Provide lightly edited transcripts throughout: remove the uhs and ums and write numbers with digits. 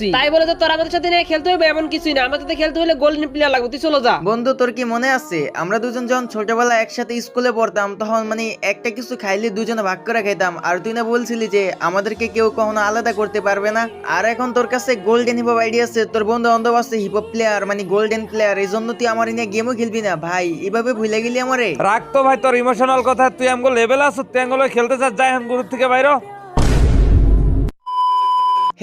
তাই বলে তো তোর আমাদের সাথে নিয়ে খেলতে হবে এমন কিছুই না। আমাদের সাথে খেলতে হলে গোল্ডেন প্লেয়ার লাগবে, তুই চলে যা। বন্ধু তোর কি মনে আছে আমরা দুজন যখন ছোটবেলায় একসাথে স্কুলে পড়তাম তখন মানে একটা কিছু খাইলে দুজনে ভাগ করে খাইতাম, আর তুই না বলছিলি যে আমাদেরকে কেউ কখনো আলাদা করতে পারবে না। আর এখন তোর কাছে গোল্ডেন হিপ হপ আইডি আছে, তোর বন্ধু বান্ধব আছে হিপ হপ প্লেয়ার মানে গোল্ডেন প্লেয়ার, এই জন্য তুই আমার নিয়ে গেমও খেলবি না ভাই? এভাবে ভুলে গেলি আমারে? রাখ তো ভাই তোর ইমোশনাল কথা, তুই আমগো লেভেল আছো, তুই আমগো খেলতে চাস, যাই এখন গ্রুপ থেকে বাইরো।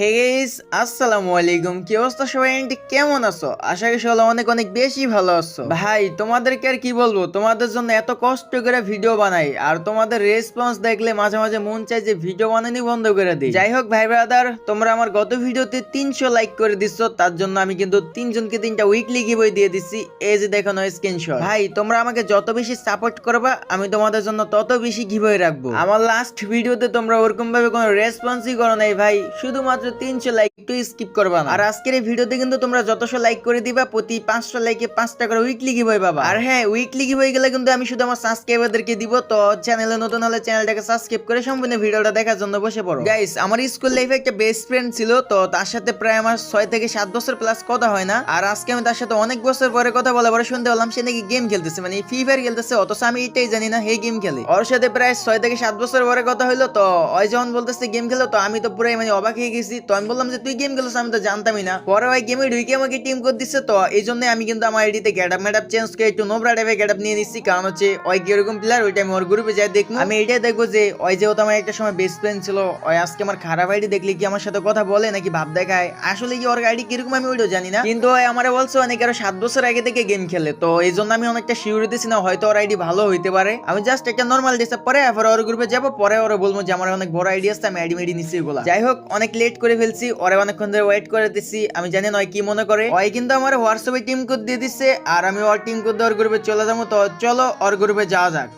হে গাইস, আসসালামু আলাইকুম। কি অবস্থা সবাই, কেমন আছো? আশা করি সবাই অনেক অনেক বেশি ভালো আছো। ভাই তোমাদেরকে আর কি বলবো, তোমাদের জন্য এত কষ্ট করে ভিডিও বানাই আর তোমাদের রেসপন্স দেখলে মাঝে মাঝে মন চায় যে ভিডিও বানানি বন্ধ করে দিই। যাই হোক ভাই ব্রাদার, তোমরা আমার গত ভিডিওতে 300 লাইক করে দিচ্ছ, তার জন্য আমি কিন্তু 3জনকে 3টা উইকলি গিভওয়ে দিয়ে দিচ্ছি। এই যে দেখানো স্ক্রিনশট। ভাই তোমরা আমাকে যত বেশি সাপোর্ট করবা আমি তোমাদের জন্য তত বেশি গিভওয়ে রাখবো। আমার লাস্ট ভিডিওতে তোমরা ওরকম ভাবে কোনো রেসপন্সই করো নাই ভাই, শুধুমাত্র 300 লাইক, একটু স্কিপ করবা না। আর আজকের এই ভিডিওতে কিন্তু তোমরা যতশো লাইক করে দিবা প্রতি 500 লাইকে 5টা করে উইকলি গিভওয়ে পাবা। আর হ্যাঁ, উইকলি গিভওয়ে গেলে কিন্তু আমি শুধু আমার সাবস্ক্রাইবারদেরকে দিব। তো চ্যানেলে নতুন হলে চ্যানেলটাকে সাবস্ক্রাইব করে সম্পূর্ণ ভিডিওটা দেখার জন্য বসে পড়ো। গাইস, আমার স্কুল লাইফে একটা বেস্ট ফ্রেন্ড ছিল, তো তার সাথে প্রায় আমার 6 থেকে 7 বছর প্লাস কথা হয় না। আর আজকে আমি তার সাথে অনেক বছর পরে কথা বলা পরে শুনতে পেলাম সে নাকি গেম খেলতেছে, মানে ফ্রি ফায়ার খেলতেছে, অথচ আমি এটাই জানি না হে গেম খেলে। ওর সাথে প্রায় 6 থেকে 7 বছর পরে কথা হইলো, তো ওই যখন বলতেছে গেম খেলো, তো আমি তো পুরাই মানে অবাক হয়ে গেছি। তো আমি বললাম যে তুই গেম খেলোস, আমি তো জানতামই না। পরে ওই গেমে ঢুকে আমাকে টিম কোড দিচ্ছে, তো এই জন্য আমি কিন্তু আমার আইডিতে গেটআপ ম্যাডাপ চেঞ্জ করে একটু নোবরা টাইপের গেটআপ নিয়ে নিচ্ছি, কারণ হচ্ছে ওই কিরকম প্লেয়ার ওইটা আমি ওর গ্রুপে যাই দেখবো। আমি এটাই দেখবো যে ওই যেহেতু আমার একটা সময় বেস্ট ফ্রেন্ড ছিল, ওই আজকে আমার খারাপ আইডি দেখলে কি আমার সাথে কথা বলে নাকি ভাব দেখায়, আসলে কি ওর আইডি কিরকম আমি ওইটাও জানি না। কিন্তু ওই আমারে বলছে অনেক আরো 7 বছর আগে থেকে গেম খেলে, তো এই জন্য আমি অনেকটা শিওর দিছি না হয়তো ওর আইডি ভালো হইতে পারে। আমি জাস্ট একটা নর্মাল ডিসাপ পরে এরপর ওর গ্রুপে যাবো, পরে ওরা বলবো যে আমার অনেক বড় আইডি আছে, আমি আইডি মেডি নিচ্ছি এগুলা। যাই হোক, অনেক লেট করে ফেলছি, ওরা অনেকক্ষণ ধরে ওয়েট করে দিচ্ছি। আমি জানি না কি মনে করে, ওই কিন্তু আমার হোয়াটসঅ্যাপে টিম কোড দিয়ে দিচ্ছে আর আমি ওর টিম কোড দিয়ে ওর গ্রুপে চলে যাবো। তো চলো ওর গ্রুপে যাওয়া যাক।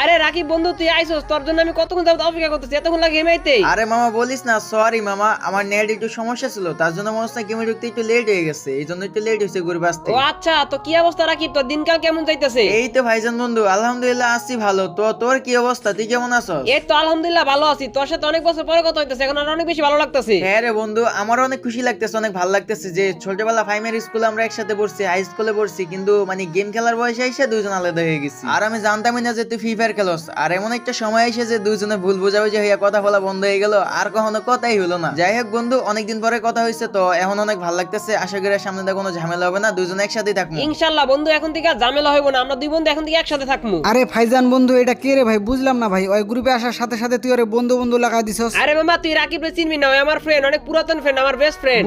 আরে রাকিব বন্ধু, তুই আইছস, তোর জন্য আমি কতক্ষণ যাবত অপেক্ষা করতেছি, এতক্ষণ লাগে এমআইতে। আরে মামা বলিস না, সরি মামা, আমার নেট একটু সমস্যা ছিল, তার জন্য মনে হচ্ছে গেমে ঢুকতে একটু লেট হয়ে গেছে, এই জন্য একটু লেট হয়েছে গ্রুপে আসতে। ও আচ্ছা, তো কি অবস্থা রাকিব, তোর দিনকাল কেমন যাইতেছে? এই তো ভাইজান বন্ধু, আলহামদুলিল্লাহ আছি ভালো। তো তোর কি অবস্থা, তুই কেমন আছস? এই তো আলহামদুলিল্লাহ ভালো আছি, তোর সাথে অনেক বছর পরে কথা হইতেছে, এখন আর অনেক বেশি ভালো লাগতেছে। হ্যাঁ রে বন্ধু, আমারও অনেক খুশি লাগতেছে, অনেক ভালো লাগতেছে যে ছোটবেলা প্রাইমারি স্কুলে আমরা একসাথে পড়ছি, হাই স্কুলে পড়ছি, কিন্তু মানে গেম খেলার বয়সে এসে দুইজন আলাদা হয়ে গেছি। আর আমি জানতামই না যে তুই ফ্রি ফায়ার খেলোস। আর এমন একটা সময় এসে যে দুইজনে ভুল বোঝাবুঝি হইয়া কথা বলা বন্ধ হয়ে গেল, আর কখনো কথাই হলো না। যাই হোক বন্ধু, অনেকদিন পরে কথা হয়েছে, তো এখন অনেক ভালো লাগতেছে। আশা করি সামনে তো কোনো ঝামেলা হবে না, দুইজনে একসাথেই থাকবো ইনশাআল্লাহ বন্ধু, এখন থেকে আর ঝামেলা হইব না, আমরা দুই বন্ধু এখন থেকে একসাথে থাকবো। আরে ফাইজান বন্ধু, এটা কে রে ভাই? বুঝলাম না ভাই, ওই গ্রুপে আসার সাথে সাথে তুই ওরে বন্ধু বন্ধু লাগাই দিছস। আরে মামা, তুই রাকিব রে চিনবি না, ওই আমার ফ্রেন্ড, অনেক পুরাতন ফ্রেন্ড, আমার বেস্ট ফ্রেন্ড।